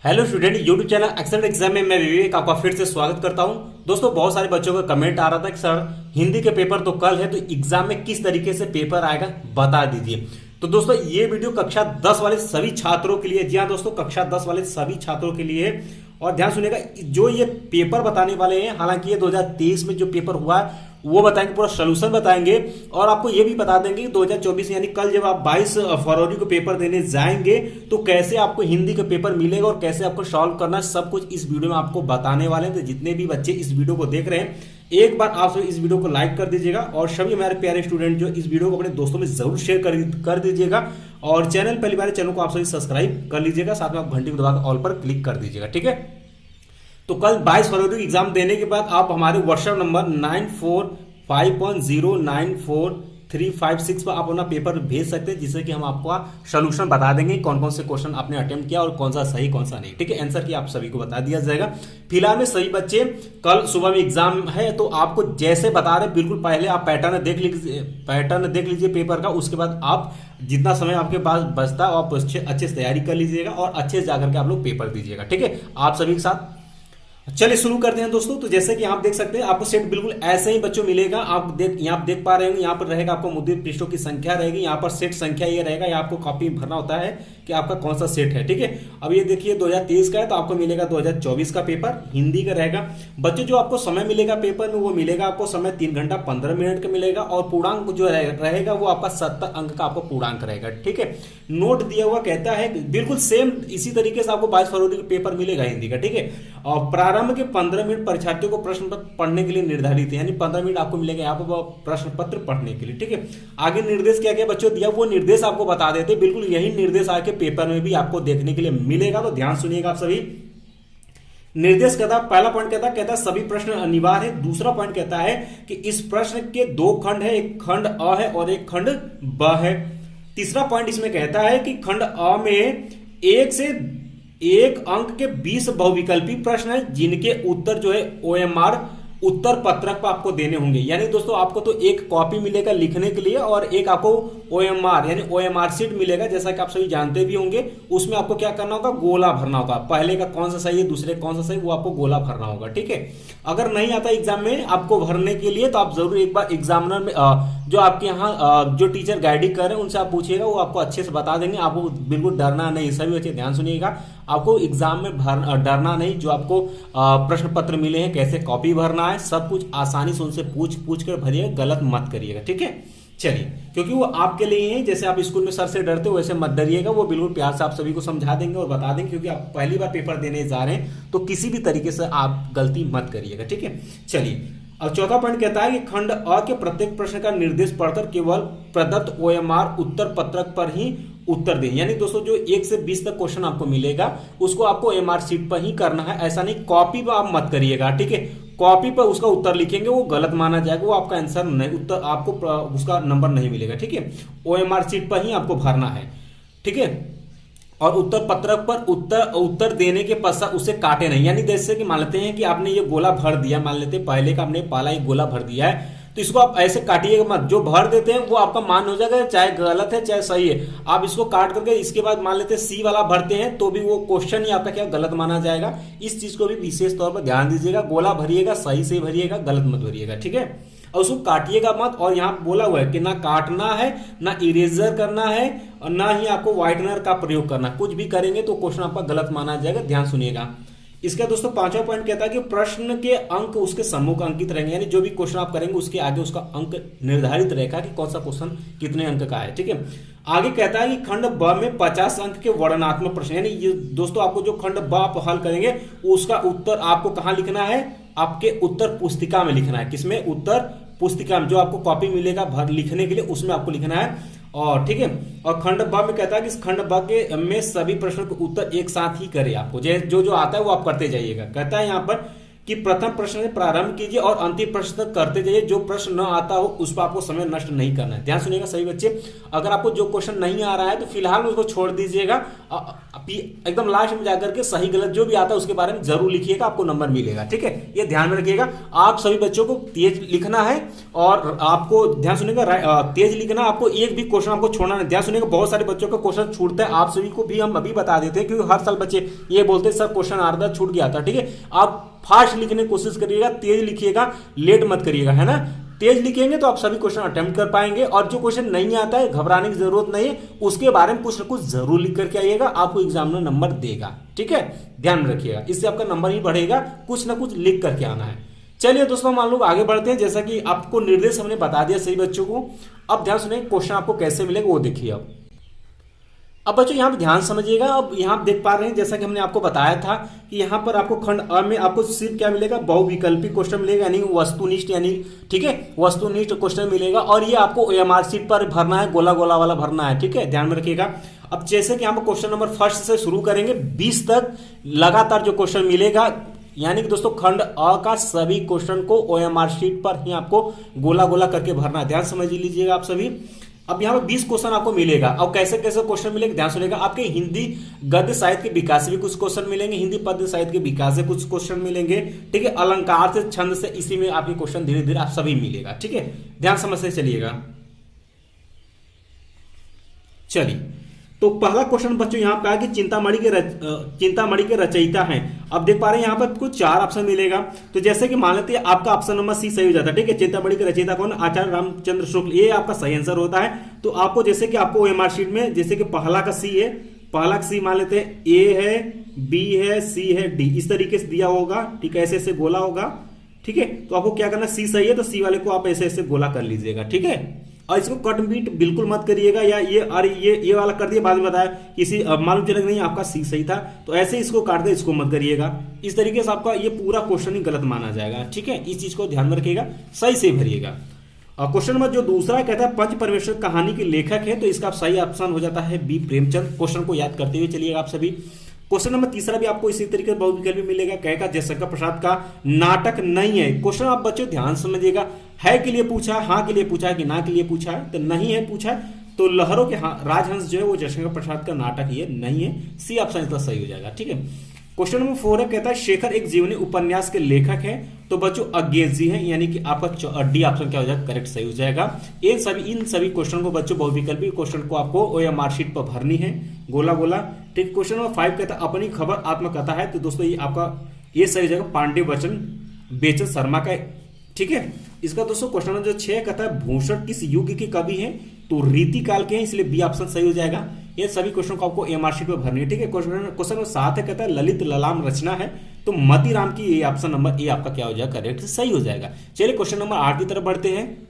Hello student, YouTube channel excellent exam में मैं विवेक आपका फिर से स्वागत करता हूं। दोस्तों, बहुत सारे बच्चों का कमेंट आ रहा था कि सर हिंदी के पेपर तो कल है, तो एग्जाम में किस तरीके से पेपर आएगा बता दीजिए। तो दोस्तों, ये वीडियो कक्षा 10 वाले सभी छात्रों के लिए, जी हाँ दोस्तों, कक्षा 10 वाले सभी छात्रों के लिए है। और ध्यान सुनिएगा, जो ये पेपर बताने वाले हैं, हालांकि ये 2023 में जो पेपर हुआ है वो बताएंगे, पूरा सोल्यूशन बताएंगे। और आपको ये भी बता देंगे कि 2024 यानी कल जब आप 22 फरवरी को पेपर देने जाएंगे तो कैसे आपको हिंदी का पेपर मिलेगा और कैसे आपको सॉल्व करना है, सब कुछ इस वीडियो में आपको बताने वाले हैं। तो जितने भी बच्चे इस वीडियो को देख रहे हैं, एक बार आप इस वीडियो को लाइक कर दीजिएगा और सभी हमारे प्यारे स्टूडेंट जो इस वीडियो को अपने दोस्तों में जरूर शेयर कर दीजिएगा। और चैनल पहली बार चैनल को आप सभी सब्सक्राइब कर लीजिएगा, साथ में आप घंटी को दबाकर ऑल पर क्लिक कर दीजिएगा, ठीक है। तो कल 22 फरवरी को एग्जाम देने के बाद आप हमारे व्हाट्सएप नंबर 945094356356 पर आप अपना पेपर भेज सकते हैं, जिससे कि हम आपको सोल्यूशन बता देंगे कौन कौन से क्वेश्चन आपने अटेम्प्ट किया और कौन सा सही कौन सा नहीं, ठीक है। आंसर की आप सभी को बता दिया जाएगा। फिलहाल में सभी बच्चे कल सुबह में एग्जाम है, तो आपको जैसे बता रहे बिल्कुल पहले आप पैटर्न देख लीजिए पेपर का। उसके बाद आप जितना समय आपके पास बचता है आप अच्छे से तैयारी कर लीजिएगा और अच्छे से जाकर के आप लोग पेपर दीजिएगा, ठीक है, आप सभी के साथ। चलिए शुरू करते हैं दोस्तों। तो जैसे कि आप देख सकते हैं, आपको सेट बिल्कुल ऐसे ही बच्चों मिलेगा। आप देख पा रहे होंगे, यहाँ पर रहेगा आपको मुद्दे पृष्ठों की संख्या रहेगी, यहाँ पर सेट संख्या ये रहेगा। यहाँ आपको कॉपी भरना होता है कि आपका कौन सा सेट है, ठीक है। अब ये देखिए 2023 का है, तो आपको मिलेगा 2024 का पेपर हिंदी का रहेगा। बच्चों, जो आपको समय मिलेगा पेपर में, वो मिलेगा आपको समय 3 घंटा 15 मिनट का मिलेगा। और पूर्णांक जो रहेगा वो आपका 70 अंक का आपको पूर्णांक रहेगा, ठीक है। नोट दिया हुआ कहता है बिल्कुल सेम इसी तरीके से आपको 22 फरवरी को पेपर मिलेगा हिंदी का, ठीक है। और प्रारंभ के 15 मिनट परीक्षार्थियों को प्रश्न पत्र पढ़ने के लिए निर्धारित है, यानी 15 मिनट आपको मिलेगा यहाँ पर प्रश्न पत्र पढ़ने के लिए, ठीक है। आगे निर्देश क्या क्या बच्चों दिया, वो निर्देश आपको बता देते, बिल्कुल यही निर्देश आके पेपर में भी आपको देखने के लिए मिलेगा। तो ध्यान सुनिएगा आप सभी। निर्देश कहता है, पहला पॉइंट कहता है सभी प्रश्न अनिवार्य है। दूसरा पॉइंट कहता है कि इस प्रश्न के 2 खंड है, एक खंड अ है और एक खंड ब है। तीसरा पॉइंट इसमें कहता है कि खंड अ में 1 से 1 अंक के 20 बहुविकल्पी प्रश्न है, जिनके उत्तर जो है OMR उत्तर पत्रक पर आपको देने होंगे। यानी दोस्तों, आपको तो एक कॉपी मिलेगा लिखने के लिए और एक आपको OMR यानी OMR शीट मिलेगा, जैसा कि आप सभी जानते भी होंगे। उसमें आपको क्या करना होगा, गोला भरना होगा। पहले का कौन सा सही है, दूसरे कौन सा सही, वो आपको गोला भरना होगा, ठीक है। अगर नहीं आता एग्जाम में आपको भरने के लिए, तो आप जरूर एक बार एग्जामिनर में जो आपके यहाँ जो टीचर गाइडिंग कर रहे हैं उनसे आप पूछिएगा, वो आपको अच्छे से बता देंगे। आपको बिल्कुल डरना नहीं। सभी बच्चे ध्यान सुनिएगा, आपको एग्जाम में डरना नहीं। जो आपको प्रश्न पत्र मिले हैं, कैसे कॉपी भरना है, सब कुछ आसानी से उनसे पूछ कर भरिएगा, गलत मत करिएगा, ठीक है। चलिए, क्योंकि वो आपके लिए ही, जैसे आप स्कूल में सर से डरते हो वैसे मत डरिएगा। वो बिल्कुल प्यार से आप सभी को समझा देंगे और बता देंगे, क्योंकि आप पहली बार पेपर देने जा रहे हैं, तो किसी भी तरीके से आप गलती मत करिएगा, ठीक है। चलिए, अब चौथा पॉइंट कहता है कि खंड अ के प्रत्येक प्रश्न का निर्देश पढ़कर केवल प्रदत्त OMR उत्तर पत्रक पर ही उत्तर दें। यानी दोस्तों, जो 1 से 20 तक क्वेश्चन आपको मिलेगा उसको आपको OMR शीट पर ही करना है, ऐसा नहीं कॉपी पर आप मत करिएगा, ठीक है। कॉपी पर उसका उत्तर लिखेंगे वो गलत माना जाएगा, वो आपका आंसर नहीं, उत्तर आपको उसका नंबर नहीं मिलेगा, ठीक है। OMR शीट पर ही आपको भरना है, ठीक है। और उत्तर पत्रक पर उत्तर देने के पश्चात उसे काटे नहीं। यानी जैसे कि मान लेते हैं कि आपने ये गोला भर दिया, मान लेते हैं पहले का आपने पहला एक गोला भर दिया है, तो इसको आप ऐसे काटिएगा मत। जो भर देते हैं वो आपका मान हो जाएगा, चाहे गलत है चाहे सही है। आप इसको काट करके इसके बाद मान लेते हैं सी वाला भरते हैं, तो भी वो क्वेश्चन ही आपका क्या गलत माना जाएगा। इस चीज को भी विशेष तौर पर ध्यान दीजिएगा। गोला भरिएगा, सही से भरिएगा, गलत मत भरिएगा, ठीक है। और उसको काटिएगा मत। और यहाँ बोला हुआ है कि ना काटना है, ना इरेजर करना है, और ना ही आपको व्हाइटनर का प्रयोग करना। कुछ भी करेंगे तो क्वेश्चन आपका गलत माना जाएगा, ध्यान सुनिएगा। इसका दोस्तों पांचवा पॉइंट कहता है कि प्रश्न के अंक उसके सम्मुख अंकित रहेंगे। यानी जो भी क्वेश्चन आप करेंगे उसके आगे उसका अंक निर्धारित रहेगा कि कौन सा क्वेश्चन कितने अंक का है, ठीक है। आगे कहता है कि खंड ब में 50 अंक के वर्णनात्मक प्रश्न, यानी ये दोस्तों आपको जो खंड ब आप हल करेंगे उसका उत्तर आपको कहां लिखना है, आपके उत्तर पुस्तिका में लिखना है। किसमें, उत्तर पुस्तिका में, जो आपको कॉपी मिलेगा भर लिखने के लिए, उसमें आपको लिखना है। और ठीक है, और खंड ब में कहता है कि इस खंड ब के में सभी प्रश्नों के उत्तर एक साथ ही करें। आपको जो जो आता है वो आप करते जाइएगा। कहता है यहाँ पर कि प्रथम प्रश्न से प्रारंभ कीजिए और अंतिम प्रश्न तक करते जाइए। जो प्रश्न न आता हो उस पर आपको समय नष्ट नहीं करना है। ध्यान सुनिएगा सभी बच्चे, अगर आपको जो क्वेश्चन नहीं आ रहा है तो फिलहाल उसको छोड़ दीजिएगा, एकदम लास्ट में जाकर के सही गलत जो भी आता है उसके बारे में जरूर लिखिएगा, आपको नंबर मिलेगा। ठीक है, ये ध्यान में रखिएगा। आप सभी बच्चों को तेज लिखना है और आपको ध्यान सुनिएगा, तेज लिखना, आपको एक भी क्वेश्चन आपको छोड़ना नहीं। ध्यान सुनिएगा, बहुत सारे बच्चों का क्वेश्चन छूटता है, आप सभी को भी हम अभी बता देते हैं, क्योंकि हर साल बच्चे ये बोलते हैं सर क्वेश्चन आ रहा था छूट गया था। ठीक है, आप फास्ट लिखने की कोशिश करिएगा, तेज लिखिएगा, लेट मत करिएगा, है ना। तेज लिखेंगे तो आप सभी क्वेश्चन अटेम्प्ट कर पाएंगे, और जो क्वेश्चन नहीं आता है घबराने की जरूरत नहीं है, उसके बारे में कुछ ना कुछ जरूर लिख करके आइएगा, आपको एग्जामिनर नंबर देगा। ठीक है, ध्यान रखिएगा, इससे आपका नंबर ही बढ़ेगा, कुछ ना कुछ लिख करके आना है। चलिए दोस्तों, मान लो आगे बढ़ते हैं। जैसा कि आपको निर्देश हमने बता दिया सही बच्चों को, अब ध्यान सुनिए क्वेश्चन आपको कैसे मिलेगा वो देखिए। अब बच्चों यहाँ पे ध्यान समझिएगा। अब यहाँ आप देख पा रहे हैं, जैसा कि हमने आपको बताया था कि यहाँ पर आपको खंड अ में आपको सिर्फ क्या मिलेगा, बहुविकल्पी क्वेश्चन मिलेगा, यानी वस्तुनिष्ठ, यानी ठीक है वस्तुनिष्ठ क्वेश्चन मिलेगा, और ये आपको ओएमआर शीट पर भरना है, गोला गोला वाला भरना है। ठीक है, ध्यान में रखिएगा। अब जैसे कि हम क्वेश्चन नंबर फर्स्ट से शुरू करेंगे, 20 तक लगातार जो क्वेश्चन मिलेगा, यानी कि दोस्तों खंड अ का सभी क्वेश्चन को ओएमआर शीट पर ही आपको गोला गोला करके भरना है। ध्यान समझ लीजिएगा आप सभी। अब यहाँ पे 20 क्वेश्चन आपको मिलेगा। अब कैसे कैसे क्वेश्चन मिलेगा ध्यान सुनिएगा। आपके हिंदी गद्य साहित्य के विकास से भी कुछ क्वेश्चन मिलेंगे, हिंदी पद्य साहित्य के विकास से कुछ क्वेश्चन मिलेंगे, ठीक है, अलंकार से, छंद से, इसी में आपके क्वेश्चन धीरे धीरे आप सभी मिलेगा। ठीक है, ध्यान समझते चलिएगा। चलिए, तो पहला क्वेश्चन बच्चों यहाँ पे कि चिंतामणि के रचयिता हैं। अब देख पा रहे हैं यहाँ पर कुछ 4 ऑप्शन मिलेगा। तो जैसे कि मान लेते हैं आपका ऑप्शन नंबर सी सही हो जाता है। ठीक है, चिंतामणि के रचयिता कौन, आचार्य रामचंद्र शुक्ल, ये आपका सही आंसर होता है। तो आपको जैसे कि आपको ओएमआर शीट में जैसे कि पहला का सी है, पहला का सी मान लेते हैं, ए है, बी है, सी है, डी, इस तरीके से दिया होगा। ठीक है, ऐसे ऐसे गोला होगा। ठीक है, तो आपको क्या करना, सी सही है तो सी वाले को आप ऐसे ऐसे गोला कर लीजिएगा। ठीक है, और इसको कट बीट बिल्कुल मत करिएगा, या ये अरे ये वाला कर दिया बाद में बताया किसी मालूम चला नहीं आपका सी सही था, तो ऐसे इसको काट दे, इसको मत करिएगा। इस तरीके से आपका ये पूरा क्वेश्चन ही गलत माना जाएगा। ठीक है, इस चीज को ध्यान में रखिएगा, सही से भरिएगा। और क्वेश्चन नंबर जो दूसरा कहता है पंच परमेश्वर कहानी के लेखक है, तो इसका सही ऑप्शन हो जाता है बी प्रेमचंद। क्वेश्चन को याद करते हुए चलिएगा आप सभी। क्वेश्चन नंबर तीसरा भी आपको इसी तरीके से बहुविकल्पी मिलेगा, कहेगा जयशंकर प्रसाद का नाटक नहीं है। क्वेश्चन आप बच्चों ध्यान समझिएगा, है के लिए पूछा है, हाँ के लिए पूछा है कि ना के लिए पूछा है, तो नहीं है पूछा है, तो लहरों के राजहंस जो है वो जयशंकर प्रसाद का नाटक ये नहीं है, सी ऑप्शन इसका सही हो जाएगा। ठीक है, क्वेश्चन नंबर 4 है, कहता है शेखर एक जीवनी उपन्यास के लेखक है, तो बच्चों अज्ञेय जी है, यानी कि आपका डी ऑप्शन क्या हो जाएगा, करेक्ट सही हो जाएगा। इन सभी क्वेश्चन को बच्चों बहुविकल्पी क्वेश्चन को आपको ओएमआर शीट पर भरनी है, गोला गोला। ठीक, क्वेश्चन नंबर 5 कहता है अपनी खबर आत्मकथा है, तो दोस्तों ये आपका ये सही हो जाएगा, पांडे वचन बेचन शर्मा का। ठीक है, इसका दोस्तों क्वेश्चन नंबर जो 6 कहता है भूषण किस युग के कवि हैं, तो रीति काल के हैं, इसलिए बी ऑप्शन सही हो जाएगा। ये सभी क्वेश्चन को आपको एमआर शीट पे भरनी है। ठीक है, क्वेश्चन नंबर 7 है, कहता है ललित ललाम रचना है, तो मतीराम की ये ऑप्शन नंबर ए आपका क्या हो जाएगा, करेक्ट सही हो जाएगा। चलिए क्वेश्चन नंबर 8 की तरफ बढ़ते हैं।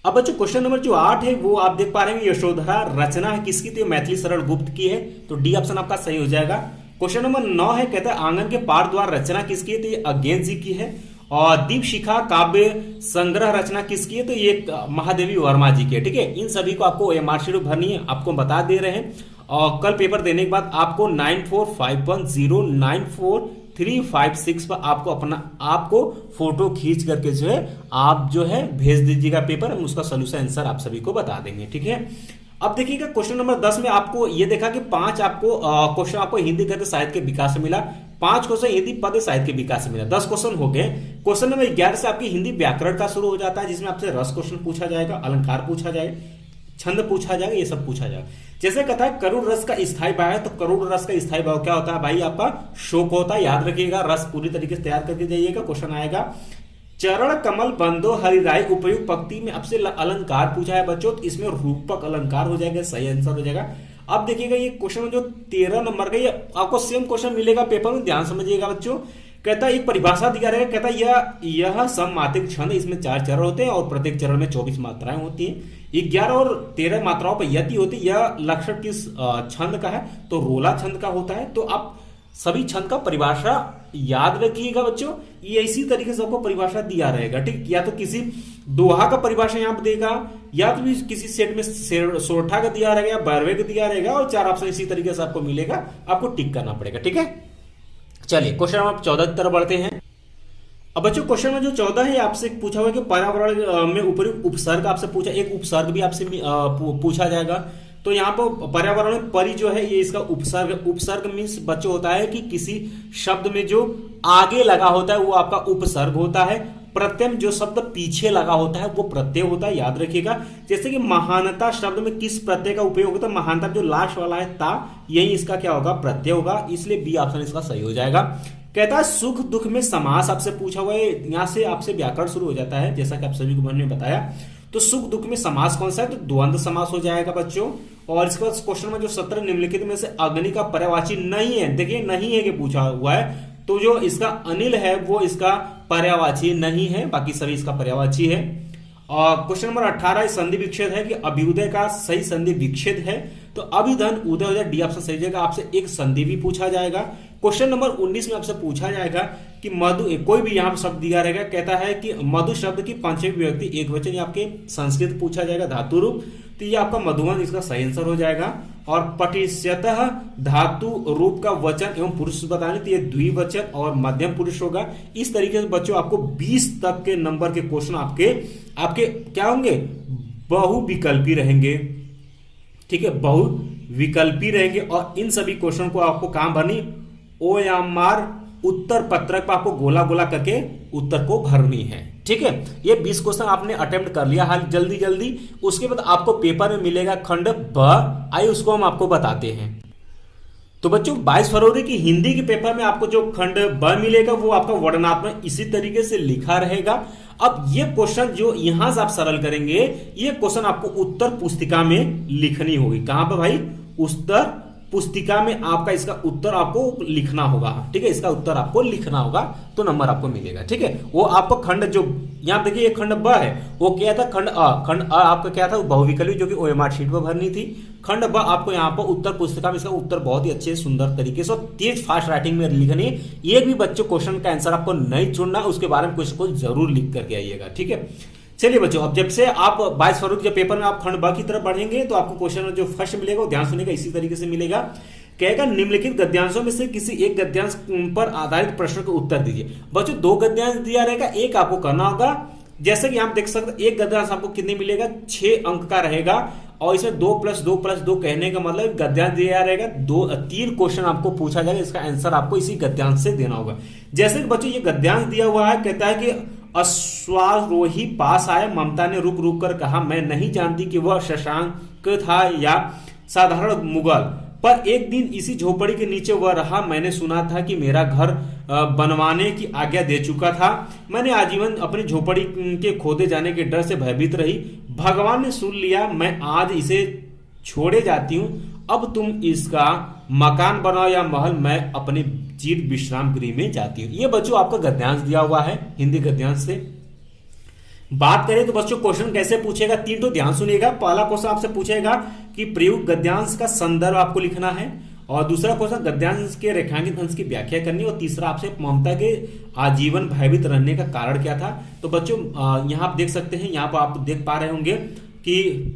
अब बच्चों क्वेश्चन नंबर जो 8 है वो आप देख पा रहे हैं, यशोधरा रचना है किसकी, तो मैथिली शरण गुप्त की है, तो डी ऑप्शन आपका सही हो जाएगा। क्वेश्चन नंबर 9 है, कहता है आंगन के पार द्वार रचना किसकी है, तो ये अज्ञेय जी की है। और दीप शिखा काव्य संग्रह रचना किसकी है, तो ये महादेवी वर्मा जी की है। ठीक है, इन सभी को आपको एमआर शीट भरनी है, आपको बता दे रहे हैं। और कल पेपर देने के बाद आपको 9451094356 पर आपको फोटो खींच करके जो है आप जो है भेज दीजिएगा पेपर, हम उसका सोल्यूशन आंसर आप सभी को बता देंगे। ठीक है, अब देखिएगा क्वेश्चन नंबर 10 में आपको ये देखा कि 5 आपको क्वेश्चन आपको हिंदी गद्य साहित्य के विकास से मिला, 5 क्वेश्चन हिंदी पद्य साहित्य के विकास से मिला, 10 क्वेश्चन हो गए। क्वेश्चन नंबर 11 से आपकी हिंदी व्याकरण का शुरू हो जाता है, जिसमें आपसे रस क्वेश्चन पूछा जाएगा, अलंकार पूछा जाएगा, छंद पूछा जाएगा, ये सब पूछा जाएगा। जैसे कहता है करुण रस का स्थायी भाव है, तो करुण रस का स्थायी भाव क्या होता है भाई, आपका शोक होता है, याद रखिएगा, रस पूरी तरीके से तैयार करके जाइएगा, क्वेश्चन आएगा। चरण कमल बंदो हरिराय उपयुक्त पंक्ति में आपसे अलंकार पूछा है बच्चों, तो इसमें रूपक अलंकार हो जाएगा, सही आंसर हो जाएगा। अब देखिएगा ये क्वेश्चन जो 13 नंबर का, ये आपको सेम क्वेश्चन मिलेगा पेपर में, ध्यान समझिएगा बच्चों। कहता है एक परिभाषा दिया रहेगा, कहता है यह सममात्रिक छंद, इसमें 4 चरण होते हैं और प्रत्येक चरण में 24 मात्राएं होती हैं, 11 और 13 मात्राओं पर यति होती है। यह लक्षण किस छंद का है, तो रोला छंद का होता है। तो आप सभी छंद का परिभाषा याद रखिएगा बच्चों, ये इसी तरीके से आपको परिभाषा दिया रहेगा। ठीक, या तो किसी दोहा का परिभाषा यहाँ पर देगा, या तो किसी सेट में सोरठा का दिया रहेगा, 12वें का दिया रहेगा, और 4 ऑप्शन इसी तरीके से आपको मिलेगा, आपको टिक करना पड़ेगा। ठीक है, चलिए क्वेश्चन नंबर 14 की तरफ बढ़ते हैं। अब बच्चों क्वेश्चन में जो 14 है आपसे पूछा हुआ है कि पर्यावरण में ऊपरी उपसर्ग आपसे पूछा, एक उपसर्ग भी आपसे पूछा जाएगा। तो यहाँ पर पर्यावरण में परि जो है ये इसका उपसर्ग, उपसर्ग मीन्स बच्चों होता है कि किसी शब्द में जो आगे लगा होता है वो आपका उपसर्ग होता है, प्रत्यय जो शब्द पीछे लगा होता है वो प्रत्यय होता है, याद रखिएगा। जैसे कि महानता शब्द में किस प्रत्यय का उपयोग होता है, महानता जो लास्ट वाला है ता, यही इसका क्या होगा, प्रत्यय होगा, इसलिए बी ऑप्शन इसका सही हो जाएगा। कहता है सुख दुख में समास आपसे पूछा हुआ है, यहां से आपसे व्याकरण शुरू हो जाता है, जैसा कि आप सभी को मैंने बताया। तो सुख दुख में समास कौन सा है, तो द्वंद्व समास हो जाएगा बच्चों। और इसके बाद क्वेश्चन में जो 17 निम्नलिखित में से अग्नि का पर्यायवाची नहीं है, देखिए नहीं है कि पूछा हुआ है, तो जो इसका अनिल है वो इसका पर्यायवाची नहीं है, बाकी सभी इसका पर्यायवाची है। और क्वेश्चन नंबर 18 संधि विच्छेद है कि अभ्युदय का सही संधि विच्छेद है, तो अभिधन उदय हो जाए, डी ऑप्शन सही जाएगा। आपसे एक संधि भी पूछा जाएगा। क्वेश्चन नंबर 19 में आपसे पूछा जाएगा कि मधु, कोई भी यहाँ शब्द दिया रहेगा, कहता है कि मधु शब्द की पंचमी विभक्ति एक वचन, ये आपके संस्कृत पूछा जाएगा धातु रूप, तो ये आपका मधुवन इसका सही आंसर हो जाएगा। और पटिष्यतः धातु रूप का वचन एवं पुरुष बताने, तो ये द्विवचन और मध्यम पुरुष होगा। इस तरीके से बच्चों आपको 20 तक के नंबर के क्वेश्चन आपके क्या होंगे, बहुविकल्पी रहेंगे, ठीक है, बहुविकल्पी रहेंगे। और इन सभी क्वेश्चन को आपको कहां भरनी, OMR उत्तर पत्रक पर आपको गोला गोला करके उत्तर को भरनी है, ठीक है। ये 20 क्वेश्चन आपने अटेम्प्ट कर लिया हाल जल्दी जल्दी। उसके बाद आपको पेपर में मिलेगा खंड ब, आइए उसको हम आपको बताते हैं। तो बच्चों 22 फरवरी की हिंदी के पेपर में आपको जो खंड ब मिलेगा वो आपका वर्णनात्मक इसी तरीके से लिखा रहेगा। अब ये क्वेश्चन जो यहां से आप सरल करेंगे, ये क्वेश्चन आपको उत्तर पुस्तिका में लिखनी होगी। कहां पर भाई, उत्तर पुस्तिका में आपका इसका उत्तर आपको लिखना होगा, ठीक है, इसका उत्तर आपको लिखना होगा तो नंबर आपको मिलेगा, ठीक है। वो आपको खंड जो यहां देखिए ये खंड ब है, वो क्या था, खंड अ आपका क्या था, बहुविकल्पी, जो कि OMR शीट पर भरनी थी। खंड ब आपको यहाँ पर उत्तर पुस्तिका में इसका उत्तर बहुत ही अच्छे सुंदर तरीके से तेज फास्ट राइटिंग में लिखनी है। एक भी बच्चों क्वेश्चन का आंसर आपको नहीं चुनना, उसके बारे में कुछ को जरूर लिख करके आइएगा, ठीक है। चलिए बच्चों, अब जब से आप 22 फरवरी के पेपर में आप खंड ब की तरफ बढ़ेंगे तो आपको क्वेश्चन जो फर्स्ट मिलेगा वो ध्यान सुनेगा, इसी तरीके से मिलेगा। कहेगा निम्नलिखित गद्यांशों में से किसी एक गद्यांश पर आधारित प्रश्न का उत्तर दीजिए। बच्चों 2 गद्यांश दिया रहेगा, एक आपको करना होगा। जैसे कि आप देख सकते हैं, एक गद्यांश आपको कितने मिलेगा, 6 अंक का रहेगा। और इसमें 2 + 2 + 2 कहने का मतलब गद्यांश दिया रहेगा, 3 क्वेश्चन आपको पूछा जाएगा, इसका आंसर आपको इसी गद्यांश से देना होगा। जैसे कि बच्चों ये गद्यांश दिया हुआ है, कहता है कि अश्वारोही पास आया, ममता ने रुक रुक कर कहा, मैं नहीं जानती कि वह शशांक था या साधारण मुगल, पर एक दिन इसी झोपड़ी के नीचे वह रहा। मैंने सुना था कि मेरा घर बनवाने की आज्ञा दे चुका था। मैंने आजीवन अपनी झोपड़ी के खोदे जाने के डर से भयभीत रही। भगवान ने सुन लिया, मैं आज इसे छोड़े जाती हूँ। अब तुम इसका मकान बनाओ या महल, मैं अपने चिर विश्राम गृह में जाती हूँ। ये बच्चों आपका गद्यांश दिया हुआ है हिंदी गद्यांश से। बात करें तो बच्चों क्वेश्चन कैसे पूछेगा, 3 तो ध्यान सुनिएगा। पहला क्वेश्चन आपसे पूछेगा कि प्रयुक्त गद्यांश का संदर्भ आपको लिखना है, और दूसरा क्वेश्चन गद्यांश के रेखांकित अंश की व्याख्या करनी, और तीसरा आपसे ममता के आजीवन भयभीत रहने का कारण क्या था। तो बच्चों यहाँ आप देख सकते हैं, यहाँ पर आप देख पा रहे होंगे कि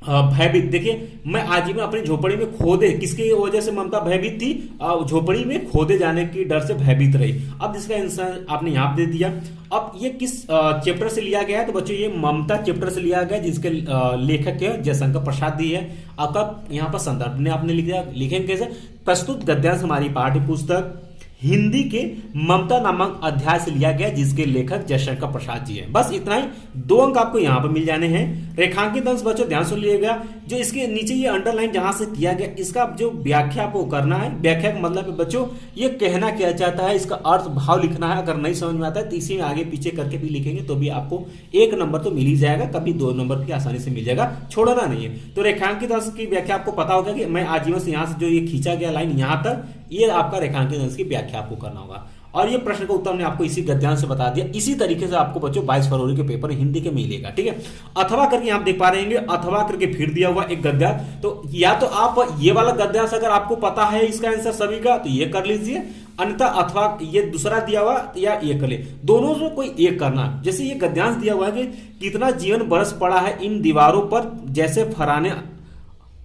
भयभीत, देखिए मैं आजीवन अपनी झोपड़ी में खोदे, किसकी वजह से ममता भयभीत थी, झोपड़ी में खोदे जाने की डर से भयभीत रही। अब इसका आंसर आपने यहाँ दे दिया। अब ये किस चैप्टर से लिया गया है, तो बच्चों ये ममता चैप्टर से लिया गया, जिसके लेखक है जयशंकर प्रसाद जी है। आपका यहाँ पर संदर्भ ने आपने लिख दिया, लिखेंगे कैसे, प्रस्तुत गद्यांश हमारी पाठ्य पुस्तक हिंदी के ममता नामक अध्याय से लिया गया, जिसके लेखक जयशंकर प्रसाद जी हैं। बस इतना ही, 2 अंक आपको यहाँ पर मिल जाने हैं। रेखांकित अंश बच्चों ध्यान सुन लीजिएगा, जो इसके नीचे ये अंडरलाइन जहां से किया गया, इसका जो व्याख्या आपको करना है। व्याख्या का मतलब है बच्चों ये कहना क्या चाहता है, इसका अर्थ भाव लिखना है। अगर नहीं समझ में आता है तो इसी में आगे पीछे करके भी लिखेंगे तो भी आपको 1 नंबर तो मिल ही जाएगा, कभी 2 नंबर भी आसानी से मिल जाएगा, छोड़ना नहीं है। तो रेखांकित अंश की व्याख्या आपको पता होगा कि मैं आजीवन से यहाँ से जो ये खींचा गया लाइन यहाँ तक, ये आपका रेखांकित अंश की व्याख्या आपको करना होगा। और ये प्रश्न का उत्तर हमने आपको इसी गद्यांश से बता दिया। इसी तरीके से आपको बच्चों 22 फरवरी के पेपर हिंदी के मिलेगा, ठीक है। अथवा करके आप देख पा रहे हैं, अथवा करके फिर दिया हुआ एक गद्यांश, तो या तो आप ये वाला गद्यांश अगर आपको पता है इसका आंसर सभी का तो ये कर लीजिए, अन्यथा अथवा ये दूसरा दिया हुआ या ये कर ले, दोनों में कोई एक करना। जैसे ये गद्यांश दिया हुआ है कि कितना जीवन बरस पड़ा है इन दीवारों पर, जैसे फराने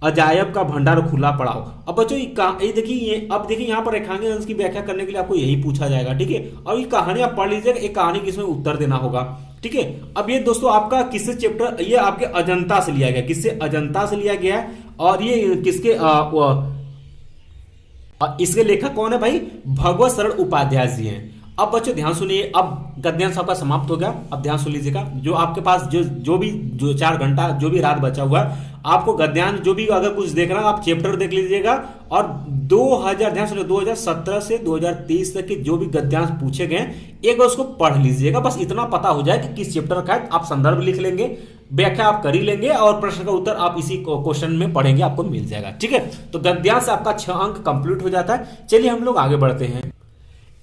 अजायब का भंडार खुला पड़ा हो। अब बच्चों ये देखिए, अब देखिए यहाँ पर रेखांकित अंश की व्याख्या करने के लिए आपको यही पूछा जाएगा, ठीक है। और ये कहानी आप पढ़ लीजिएगा, एक कहानी की इसमें उत्तर देना होगा, ठीक है। अब ये दोस्तों आपका किससे चैप्टर, ये आपके अजंता से लिया गया, किससे, अजंता से लिया गया है। और ये किसके इसके लेखक कौन है भाई, भगवत शरण उपाध्याय जी हैं। अब बच्चों ध्यान सुनिए, अब गद्यांश आपका समाप्त हो गया। अब ध्यान सुन लीजिएगा, जो आपके पास जो 4 घंटा जो भी रात बचा हुआ है, आपको गद्यांश जो भी अगर कुछ देखना आप चैप्टर देख लीजिएगा। और 2000 ध्यान सुनिए 2017 से 2023 तक के जो भी गद्यांश पूछे गए एक बार उसको पढ़ लीजिएगा। बस इतना पता हो जाए कि किस चैप्टर का है, आप संदर्भ लिख लेंगे, व्याख्या आप कर ही लेंगे और प्रश्न का उत्तर आप इसी क्वेश्चन में पढ़ेंगे, आपको मिल जाएगा, ठीक है। तो गद्यांश आपका 6 अंक कंप्लीट हो जाता है। चलिए हम लोग आगे बढ़ते हैं।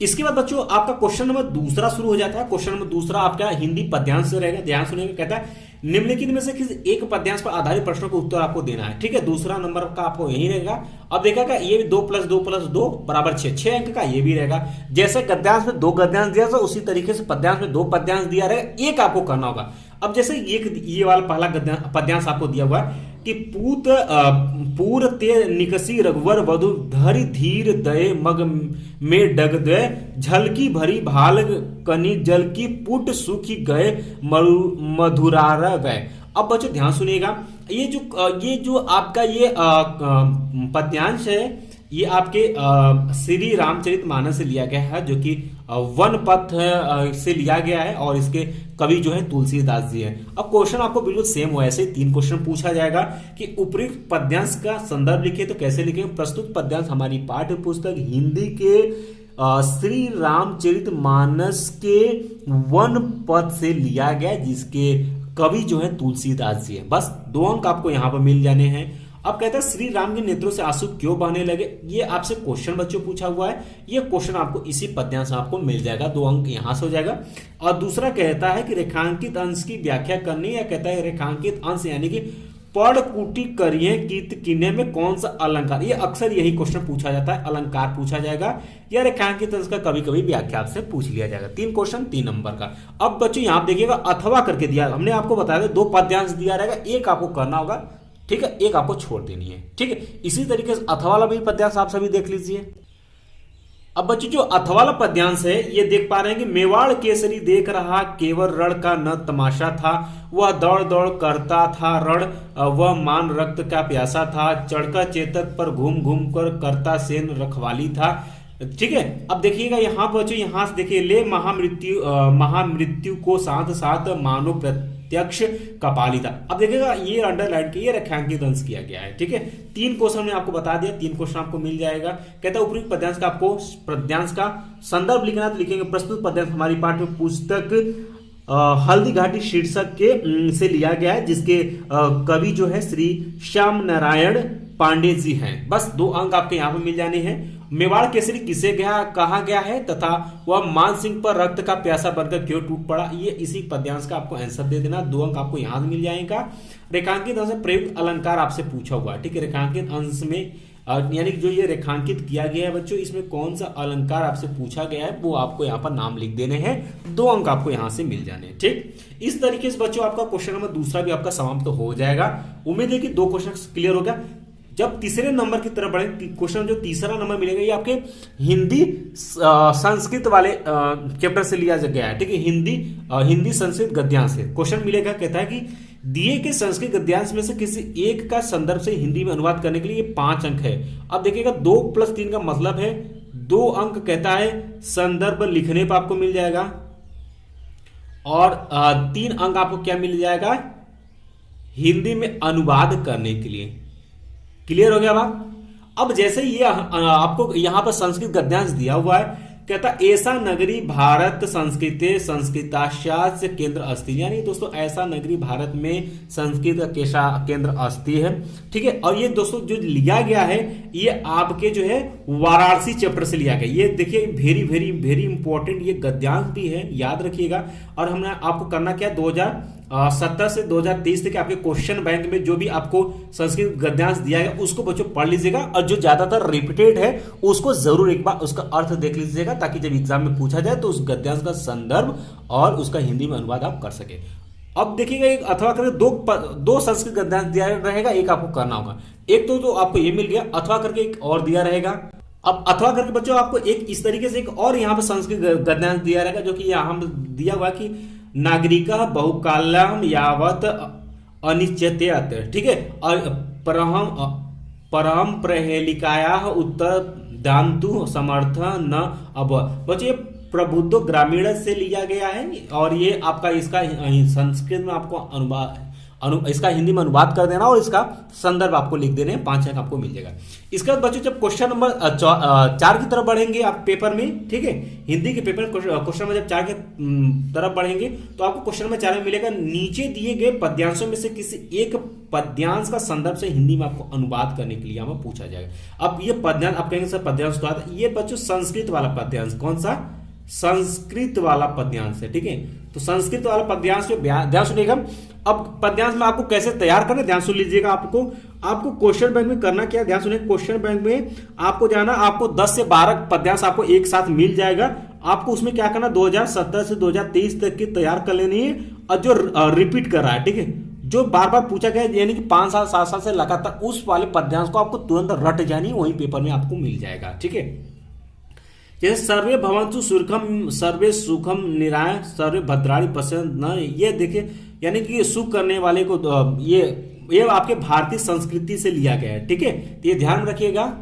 इसके बाद बच्चों आपका क्वेश्चन नंबर दूसरा शुरू हो जाता है। क्वेश्चन नंबर दूसरा आपका हिंदी पद्यांश से रहेगा, ध्यान सुनिएगा। कहता है निम्नलिखित में से किसी एक पद्यांश पर आधारित प्रश्नों का उत्तर आपको देना है, ठीक है। दूसरा नंबर का आपको यही रहेगा। अब देखा ये भी 2 + 2 + 2 = 6, 6 अंक का ये भी रहेगा। जैसे गद्यांश में 2 गद्यांश दिया था उसी तरीके से पद्यांश में 2 पद्यांश दिया रहेगा, एक आपको करना होगा। अब जैसे ये वाला पहला पद्यांश आपको दिया हुआ है कि पूर ते निकसी रघुवर वधु धरि धीर दय मग में डग दय झलकी भरी भाल कनी जल की पुट सुखी गए मधुरार वय। अब बच्चों ध्यान सुनिएगा, ये जो आपका ये पद्यांश है ये आपके श्री रामचरितमानस से लिया गया है, जो कि वन पथ से लिया गया है और इसके कवि जो है तुलसीदास जी हैं। अब क्वेश्चन आपको बिल्कुल सेम वैसे 3 क्वेश्चन पूछा जाएगा कि उपयुक्त पद्यांश का संदर्भ लिखिए, तो कैसे लिखेंगे। प्रस्तुत पद्यांश हमारी पाठ्य पुस्तक हिंदी के श्री रामचरितमानस के वन पथ से लिया गया, जिसके कवि जो है तुलसीदास जी है। बस 2 अंक आपको यहां पर मिल जाने हैं। अब कहता है श्री राम के नेत्रों से आंसू क्यों बहने लगे, ये आपसे क्वेश्चन बच्चों पूछा हुआ है। ये क्वेश्चन आपको इसी पद्यांश से आपको मिल जाएगा, 2 अंक यहां से हो जाएगा। और दूसरा कहता है कि रेखांकित अंश की व्याख्या करनी, या कहता है रेखांकित अंश यानी कि पढ़ कुटी करिए गीत किन्ने में कौन सा अलंकार, ये अक्सर यही क्वेश्चन पूछा जाता है, अलंकार पूछा जाएगा या रेखांकित अंश का कभी कभी व्याख्या आपसे पूछ लिया जाएगा। 3 क्वेश्चन 3 नंबर का। अब बच्चों यहां देखिएगा अथवा करके दिया, हमने आपको बताया 2 पद्यांश दिया रहेगा, एक आपको करना होगा, ठीक है, एक आपको छोड़ देनी है, ठीक है। इसी तरीके से अथवा वाला भी पद्यांश आप सभी देख लीजिए। अब बच्चों जो अथवा वाला पद्यांश है ये देख पा रहे हैं कि मेवाड़ केसरी देख रहा केवल रण का न तमाशा था, वह दौड़ दौड़ करता था रण, वह मान रक्त का प्यासा था, चढ़कर चेतक पर घूम घूम कर करता सेन रखवाली था, ठीक है। अब देखिएगा यहाँ बच्चों, यहाँ से देखिए ले महामृत्यु को साथ साथ मानो प्रत्यक्ष कपालिता। अब देखिएगा ये अंडरलाइन के ये रेखांकित अंश किया गया है, ठीक है। 3 क्वेश्चन में आपको बता दिया, 3 क्वेश्चन आपको मिल जाएगा। कहता है उपयुक्त पद्यांश का आपको पद्यांश का संदर्भ लिखना, तो लिखेंगे प्रस्तुत पद्यांश हमारी पाठ्य पुस्तक हल्दी घाटी शीर्षक के से लिया गया है, जिसके कवि जो है श्री श्याम नारायण पांडे जी हैं। बस 2 अंक आपके यहाँ पे मिल जाने हैं। मेवाड़ केसरी किसे कहा गया है तथा वह मान सिंह पर रक्त का प्यासा बनकर क्यों टूट पड़ा, ये इसी पद्यांश का आपको आंसर दे देना। 2 अंक आपको यहां मिल जाएगा। रेखांकित अंश में प्रयुक्त अलंकार आपसे पूछा हुआ है, ठीक है। रेखांकित अंश में यानी जो ये रेखांकित किया गया है बच्चों, इसमें कौन सा अलंकार आपसे पूछा गया है वो आपको यहाँ पर नाम लिख देने हैं। 2 अंक आपको यहाँ से मिल जाने हैं, ठीक। इस तरीके से बच्चों आपका क्वेश्चन नंबर दूसरा भी आपका समाप्त हो जाएगा। उम्मीद है कि 2 क्वेश्चन क्लियर हो गया। जब तीसरे नंबर की तरफ बढ़े, क्वेश्चन जो तीसरा नंबर मिलेगा ये आपके हिंदी संस्कृत वाले चैप्टर से लिया गया है, ठीक है। हिंदी संस्कृत गद्यांश से क्वेश्चन मिलेगा। कहता है कि दिए के संस्कृत गद्यांश में से किसी एक का संदर्भ से हिंदी में अनुवाद करने के लिए 5 अंक है। अब देखिएगा 2 + 3 का मतलब है 2 अंक, कहता है संदर्भ लिखने पर आपको मिल जाएगा, और 3 अंक आपको क्या मिल जाएगा, हिंदी में अनुवाद करने के लिए। क्लियर हो गया बात। अब जैसे ये आपको यहां पर संस्कृत गद्यांश दिया हुआ है, कहता ऐसा नगरी भारत संस्कृते संस्कृताशास्य केंद्र अस्ति, यानी दोस्तों ऐसा नगरी भारत में संस्कृत का केंद्र अस्ति है, ठीक है। और ये दोस्तों जो लिया गया है ये आपके जो है वाराणसी चैप्टर से लिया गया। ये देखिए वेरी वेरी वेरी इंपॉर्टेंट ये गद्यांश भी है, याद रखिएगा। और हमने आपको करना क्या, 2017 से 2023 तक आपके क्वेश्चन बैंक में जो भी आपको संस्कृत गद्यांश दिया है उसको बच्चों पढ़ लीजिएगा, और जो ज्यादातर रिपीटेड है उसको जरूर एक बार उसका अर्थ देख लीजिएगा, ताकि जब एग्जाम में पूछा जाए तो उस गद्यांश का संदर्भ और उसका हिंदी में अनुवाद आप कर सके। अब देखिएगा एक अथवा करके दो संस्कृत गद्यांश दिया रहेगा, एक आपको करना होगा। एक तो आपको ये मिल गया, अथवा करके एक और दिया रहेगा। अब अथवा करके बच्चों आपको एक इस तरीके से एक और यहाँ पे संस्कृत गद्यांश दिया रहेगा, जो कि यहाँ दिया हुआ कि नागरिका बहुकालम यावत अनिश्चित, ठीक है। और परम प्रहेलिकाया उत्तर दान्तु समर्थ न। अब बच्चों प्रबुद्ध ग्रामीण से लिया गया है, और ये आपका इसका संस्कृत में आपको इसका हिंदी में अनुवाद कर देना और इसका संदर्भ आपको लिख देने, 5 अंक आपको मिल जाएगा। इसके बाद बच्चों जब क्वेश्चन नंबर 4 की तरफ बढ़ेंगे आप पेपर में, ठीक है, हिंदी के पेपर क्वेश्चन नंबर जब 4 की तरफ बढ़ेंगे तो आपको क्वेश्चन नंबर 4 में मिलेगा नीचे दिए गए पद्यांशों में से किसी एक पद्यांश का संदर्भ से हिंदी में आपको अनुवाद करने के लिए यहाँ पूछा जाएगा। अब ये पद्यांश आप कहेंगे सर पद्यांश तो आता है, ये बच्चों संस्कृत वाला पद्यांश, कौन सा, संस्कृत वाला पद्यांश है, ठीक है। तो संस्कृत वाला पद्यांश जो ध्यान सुनिएगा। अब पद्यांश में आपको कैसे तैयार करना, ध्यान सुन लीजिएगा। आपको क्वेश्चन बैंक में करना क्या, ध्यान सुनिए। क्वेश्चन बैंक में आपको जाना, आपको 10 से 12 पद्यांश आपको एक साथ मिल जाएगा। आपको उसमें क्या करना, 2017 से 2023 तक की तैयार कर लेनी है, और जो रिपीट कर रहा है, ठीक है, जो बार बार पूछा गया, यानी कि 5 साल 7 साल से लगातार उस वाले पद्यांश को आपको तुरंत रट जानी, वही पेपर में आपको मिल जाएगा, ठीक है। जैसे सर्वे भवन्तु सुखम सर्वे सुखम निराय सर्वे भद्राणि पश्यन्तु न, ये देखिए यानी कि सुख करने वाले को ये आपके भारतीय संस्कृति से लिया गया है, ठीक है, तो ये ध्यान रखिएगा।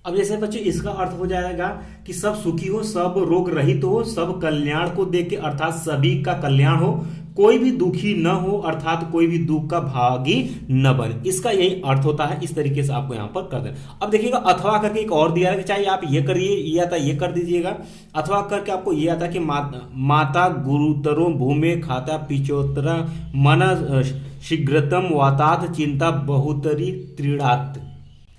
अब जैसे बच्चे इसका अर्थ हो जाएगा कि सब सुखी हो, सब रोग रहित हो, सब कल्याण को देख के अर्थात सभी का कल्याण हो, कोई भी दुखी न हो अर्थात कोई भी दुख का भागी न बने, इसका यही अर्थ होता है। इस तरीके से आपको यहाँ पर कर देना। अब देखिएगा अथवा करके एक और दिया है कि चाहे आप ये करिए, ये आता ये कर दीजिएगा। अथवा करके आपको ये आता कि माता गुरुतरो भूमि खाता पिचोतरा मन शीघ्रतम वातात चिंता बहुतरी त्रीड़ात।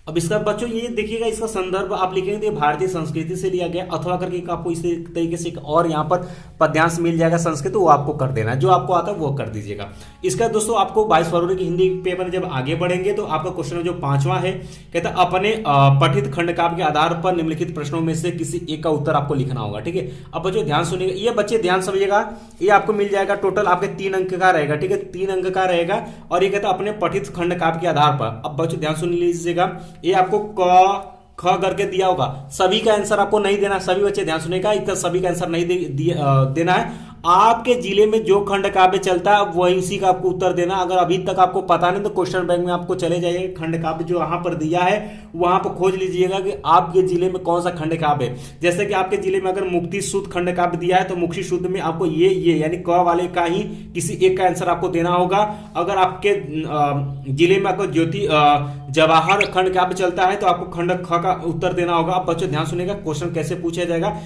अब इसका बच्चों ये देखिएगा, इसका संदर्भ आप लिखेंगे तो भारतीय संस्कृति से लिया गया। अथवा करके आपको इस तरीके से और यहाँ पर पद्यांश मिल जाएगा संस्कृत, वो आपको कर देना, जो आपको आता है वो कर दीजिएगा। इसका दोस्तों आपको 22 फरवरी की हिंदी पेपर में जब आगे बढ़ेंगे तो आपका क्वेश्चन जो 5वां है, कहता है अपने पठित खंड काव्य के आधार पर निम्नलिखित प्रश्नों में से किसी एक का उत्तर आपको लिखना होगा, ठीक है। अब बच्चों ध्यान सुनिएगा, ये बच्चे ध्यान समझिएगा, ये आपको मिल जाएगा टोटल आपके 3 अंक का रहेगा, ठीक है, 3 अंक का रहेगा। और ये कहता है अपने पठित खंड काव्य के आधार पर। अब बच्चों ध्यान सुन लीजिएगा, ये आपको क ख करके दिया होगा, सभी का आंसर आपको नहीं देना, सभी बच्चे ध्यान सुनेगा, इसका सभी का आंसर नहीं देना है। आपके जिले में जो खंड काव्य चलता है वही उसी का आपको उत्तर देना। अगर अभी तक आपको पता नहीं तो क्वेश्चन बैंक में आपको चले जाइए, खंड काव्य जो वहां पर दिया है वहां पर खोज लीजिएगा कि आपके जिले में कौन सा खंड काव्य है। जैसे कि आपके जिले में अगर मुक्ति शुद्ध खंड काव्य दिया है तो मुक्ति शुद्ध में आपको ये यानी क वाले का ही किसी एक का आंसर आपको देना होगा। अगर आपके जिले में आपको ज्योति जवाहर खंड काव्य चलता है तो आपको खंड ख का उत्तर देना होगा। अब बच्चों ध्यान सुनेगा क्वेश्चन कैसे पूछा जाएगा।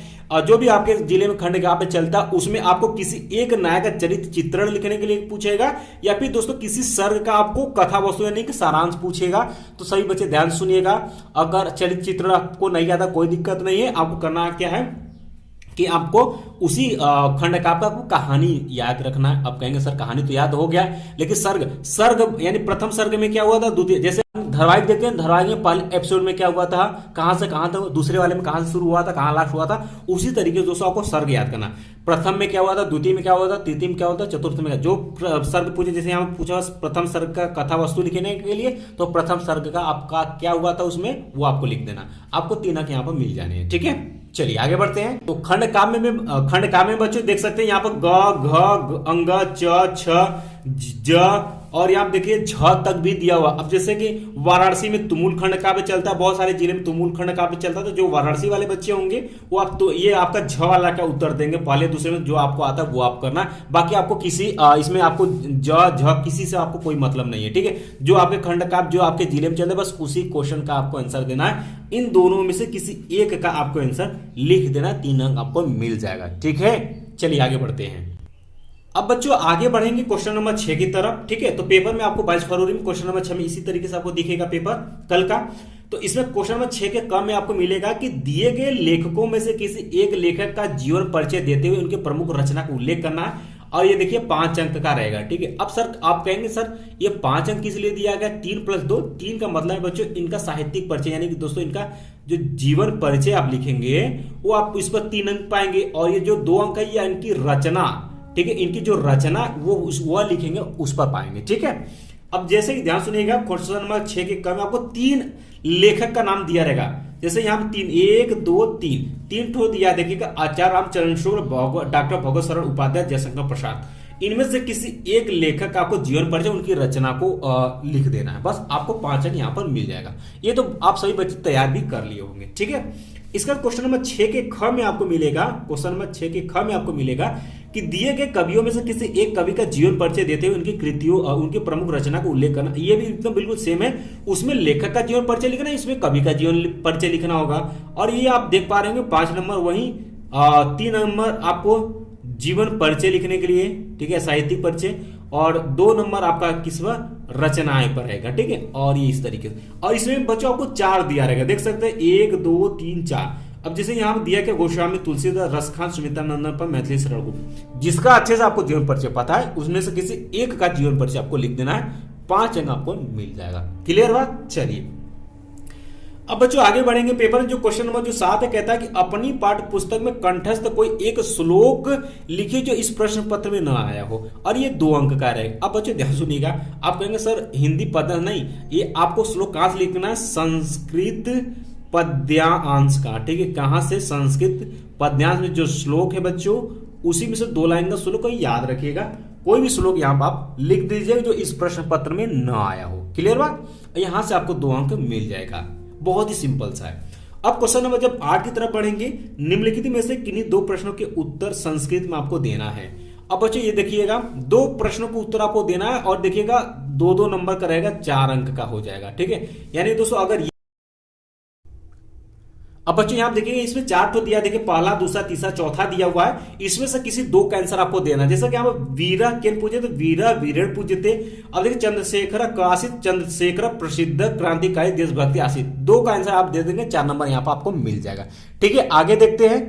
जो भी आपके जिले में खंड काव्य चलता है उसमें आपको किसी एक नायक का चरित्र चित्रण लिखने के लिए पूछेगा, या फिर दोस्तों किसी सर्ग का आपको कथा वस्तु यानी कि सारांश पूछेगा। तो सभी बच्चे ध्यान सुनिएगा, अगर चरित्र चित्रण आपको नहीं आता कोई दिक्कत नहीं है, आपको करना क्या है कि आपको उसी खंड काव्य का कहानी याद रखना है। अब कहेंगे सर कहानी तो याद हो गया, लेकिन सर्ग यानी प्रथम सर्ग में क्या हुआ था, द्वितीय, जैसे धारावाहिक देखते हैं, धारावाहिक में पहले एपिसोड में क्या हुआ था, कहां से कहां था, दूसरे वाले में कहां से शुरू हुआ था, कहां लास्ट हुआ था, उसी तरीके से दोस्तों आपको सर्ग याद करना। प्रथम में क्या हुआ था, द्वितीय में क्या हुआ था, तृतीय में क्या हुआ था, चतुर्थ में क्या, जो सर्ग पूछे, जैसे यहाँ पूछा प्रथम सर्ग का कथा वस्तु लिखने के लिए, तो प्रथम सर्ग का आपका क्या हुआ था उसमें वो आपको लिख देना। आपको 3 अंक यहाँ पर मिल जाने हैं, ठीक है। चलिए आगे बढ़ते हैं। तो खंड काव्य में बच्चों देख सकते हैं यहाँ पर ग घ अंग च छ ज और यहाँ देखिए झ तक भी दिया हुआ। अब जैसे कि वाराणसी में तुमुल खंड काव्य चलता है, बहुत सारे जिले में तुमुल खंड काव्य चलता है, तो जो वाराणसी वाले बच्चे होंगे वो आप तो ये आपका झ वाला का उत्तर देंगे, पहले दूसरे में जो आपको आता है वो आप करना। बाकी आपको किसी इसमें आपको झ किसी से आपको कोई मतलब नहीं है, ठीक है। जो आपके खंड काव्य जो आपके जिले में चलते हैं बस उसी क्वेश्चन का आपको आंसर देना है। इन दोनों में से किसी एक का आपको आंसर लिख देना, 3 अंक आपको मिल जाएगा, ठीक है। चलिए आगे बढ़ते हैं। अब बच्चों आगे बढ़ेंगे क्वेश्चन नंबर 6 की तरफ, ठीक है। तो पेपर में आपको 22 फरवरी में क्वेश्चन नंबर 6 में इसी तरीके से आपको दिखेगा पेपर कल का। तो इसमें क्वेश्चन नंबर 6 के क में आपको मिलेगा कि दिए गए लेखकों में से किसी एक लेखक का जीवन परिचय देते हुए उनके प्रमुख रचना का उल्लेख करना है, और ये देखिए 5 अंक का रहेगा, ठीक है। अब सर आप कहेंगे सर ये 5 अंक किस लिए दिया गया, 3 + 2, 3 का मतलब है बच्चों इनका साहित्यिक परिचय, यानी कि दोस्तों इनका जो जीवन परिचय आप लिखेंगे वो आप इस पर 3 अंक पाएंगे, और ये जो 2 अंक है ये इनकी रचना ठीक है, इनकी जो रचना वह लिखेंगे उस पर पाएंगे। ठीक है, अब जैसे कि ध्यान सुनिएगा, क्वेश्चन नंबर 6 के क्रम में आपको 3 लेखक का नाम दिया रहेगा। जैसे यहाँ पे 3, 1 2 3 ठो दिया, देखिएगा आचार्य रामचरण शुक्ल, डॉक्टर भगवत शरण उपाध्याय, जयशंकर प्रसाद। इनमें से किसी एक लेखक का आपको जीवन परिचय, उनकी रचना को लिख देना है। बस आपको 5 अंक यहाँ पर मिल जाएगा। ये तो आप सभी बच्चे तैयार भी कर लिए होंगे। ठीक है, इसका क्वेश्चन नंबर 6 के ख में आपको मिलेगा, क्वेश्चन नंबर 6 के ख में आपको मिलेगा कि दिए गए कवियों में से किसी एक कवि का जीवन परिचय देते हुए उनकी कृतियों, उनकी प्रमुख रचना को उल्लेख करना। ये भी एकदम बिल्कुल सेम है, उसमें लेखक का जीवन परिचय लिखना है, इसमें कवि का जीवन परिचय लिखना होगा। और ये आप देख पा रहे होंगे 5 नंबर वही, 3 नंबर आपको जीवन परिचय लिखने के लिए, ठीक है, साहित्यिक परिचय, और 2 नंबर आपका किसवा रचनाएं पर रहेगा। ठीक है, और ये इस तरीके से, और इसमें बच्चों आपको 4 दिया रहेगा, देख सकते हैं 1 2 3 4। अब जैसे यहाँ दिया कि गोस्वामी तुलसीदास, रसखान, सुमित्रा नंदन पर, मैथिली शरण गुप्त, जिसका अच्छे से आपको जीवन परिचय पता है उसमें से किसी एक का जीवन परिचय आपको लिख देना है, 5 अंक आपको मिल जाएगा। क्लियर बात? चलिए अब बच्चों आगे बढ़ेंगे पेपर में। जो क्वेश्चन नंबर जो 7 है, कहता है कि अपनी पाठ्य पुस्तक में कंठस्थ कोई एक श्लोक लिखिए जो इस प्रश्न पत्र में न आया हो, और ये 2 अंक का रहेगा। अब बच्चों ध्यान सुनिएगा, आप कहेंगे सर हिंदी पद नहीं, ये आपको श्लोक कहां से लिखना है? संस्कृत पद्यांश का। ठीक है, कहां से? संस्कृत पद्यांश में जो श्लोक है बच्चों, उसी में से 2 लाइन का श्लोक याद रखिएगा। कोई भी श्लोक यहां पर आप लिख दीजिएगा जो इस प्रश्न पत्र में न आया हो। क्लियर बात? यहां से आपको 2 अंक मिल जाएगा, बहुत ही सिंपल सा है। अब क्वेश्चन नंबर जब 8 की तरफ बढ़ेंगे, निम्नलिखित में से किन्हीं 2 प्रश्नों के उत्तर संस्कृत में आपको देना है। अब बच्चों ये देखिएगा, 2 प्रश्नों को उत्तर आपको देना है, और देखिएगा 2-2 नंबर का रहेगा, 4 अंक का हो जाएगा। ठीक है, यानी दोस्तों अगर अब बच्चों यहां देखिए, इसमें 4 तो दिया, देखिए पहला, दूसरा, तीसरा, चौथा दिया हुआ है। इसमें से किसी 2 का आंसर आपको देना है। जैसा कि आप वीरा केन पूछे तो वीरा वीरेण पूछते। अब देखिए चंद्रशेखर काशित, चंद्रशेखर प्रसिद्ध क्रांतिकारी देशभक्ति आशित, 2 का आंसर आप दे देंगे, 4 नंबर यहां पर आपको मिल जाएगा। ठीक है, आगे देखते हैं।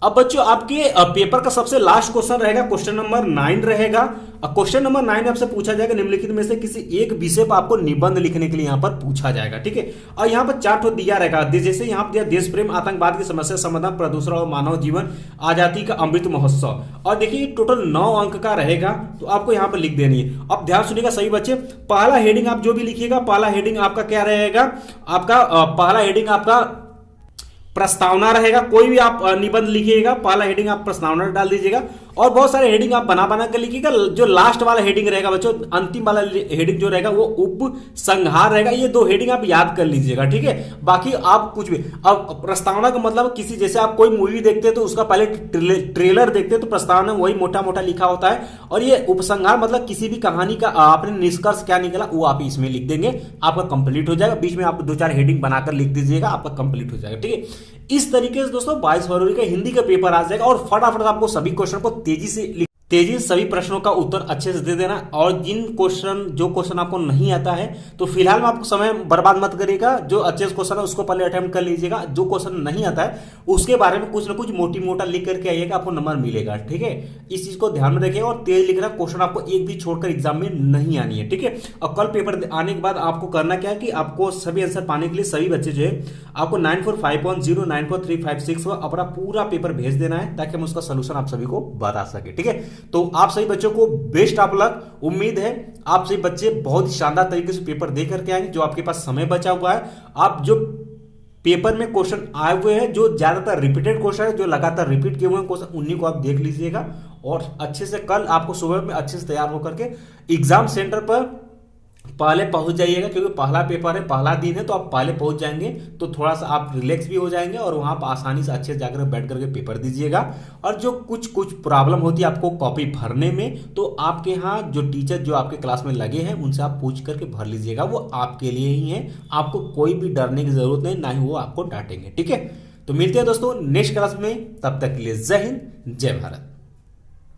अब बच्चों आपके पेपर का सबसे लास्ट क्वेश्चन रहेगा, क्वेश्चन नंबर 9 रहेगा। क्वेश्चन नंबर 9 आपसे पूछा जाएगा निम्नलिखित में से किसी एक विषय पर आपको निबंध लिखने के लिए यहां पर पूछा जाएगा। ठीक है, और यहां पर 4 दिया रहेगा, जैसे यहां पर दिया देश प्रेम, आतंकवाद की समस्या समाधान, प्रदूषण और मानव जीवन, आजादी का अमृत महोत्सव। और देखिए टोटल 9 अंक का रहेगा, तो आपको यहां पर लिख देनी है। अब ध्यान सुनिएगा सही बच्चे, पहला हेडिंग आप जो भी लिखिएगा, पहला हेडिंग आपका क्या रहेगा? आपका पहला हेडिंग आपका प्रस्तावना रहेगा। कोई भी आप निबंध लिखिएगा, पहला हेडिंग आप प्रस्तावना डाल दीजिएगा, और बहुत सारे हेडिंग आप बना बना कर लिखिएगा। जो लास्ट वाला हेडिंग रहेगा बच्चों, अंतिम वाला हेडिंग जो रहेगा वो उपसंहार रहेगा। ये 2 हेडिंग आप याद कर लीजिएगा। ठीक है, बाकी आप कुछ भी, अब प्रस्तावना का मतलब किसी, जैसे आप कोई मूवी देखते हैं तो उसका पहले ट्रेलर देखते हैं तो प्रस्तावना वही मोटा मोटा लिखा होता है, और ये उपसंहार मतलब किसी भी कहानी का आपने निष्कर्ष क्या निकला वो आप इसमें लिख देंगे, आपका कंप्लीट हो जाएगा। बीच में आप 2-4 हेडिंग बनाकर लिख दीजिएगा, आपका कंप्लीट हो जाएगा। ठीक है, इस तरीके से दोस्तों 22 फरवरी का हिंदी का पेपर आ जाएगा, और फटाफट आपको सभी क्वेश्चन को तेजी से सभी प्रश्नों का उत्तर अच्छे से दे देना। और जो क्वेश्चन आपको नहीं आता है तो फिलहाल में आपको समय बर्बाद मत करिएगा। जो अच्छे क्वेश्चन है उसको पहले अटेम्प्ट कर लीजिएगा, जो क्वेश्चन नहीं आता है उसके बारे में कुछ ना कुछ मोटा लिख करके आइएगा, आपको नंबर मिलेगा। ठीक है, इस चीज को ध्यान में रखिएगा, और तेज लिखना, क्वेश्चन आपको एक भी छोड़कर एग्जाम में नहीं आनी है। ठीक है, और कल पेपर आने के बाद आपको करना क्या है कि आपको सभी आंसर पाने के लिए सभी बच्चे जो है आपको 9450 943561 अपना पूरा पेपर भेज देना है, ताकि हम उसका सोल्यूशन आप सभी को बता सके। ठीक है, तो आप सभी बच्चों को बेस्ट ऑफ लक। उम्मीद है आप सभी बच्चे बहुत ही शानदार तरीके से पेपर दे करके आएंगे। जो आपके पास समय बचा हुआ है, आप जो पेपर में क्वेश्चन आए हुए हैं, जो ज्यादातर रिपीटेड क्वेश्चन है, जो लगातार रिपीट किए हुए हैं क्वेश्चन, उन्हीं को आप देख लीजिएगा, और अच्छे से कल आपको सुबह में अच्छे से तैयार होकर के एग्जाम सेंटर पर पहले पहुंच जाइएगा, क्योंकि पहला पेपर है, पहला दिन है, तो आप पहले पहुंच जाएंगे तो थोड़ा सा आप रिलैक्स भी हो जाएंगे, और वहां पर आसानी से अच्छे से जाकर बैठ करके पेपर दीजिएगा। और जो कुछ प्रॉब्लम होती है आपको कॉपी भरने में, तो आपके यहाँ जो टीचर जो आपके क्लास में लगे हैं उनसे आप पूछ करके भर लीजिएगा, वो आपके लिए ही है, आपको कोई भी डरने की जरूरत नहीं, ना ही वो आपको डांटेंगे। ठीक है, तो मिलते हैं दोस्तों नेक्स्ट क्लास में, तब तक के लिए जय हिंद, जय भारत।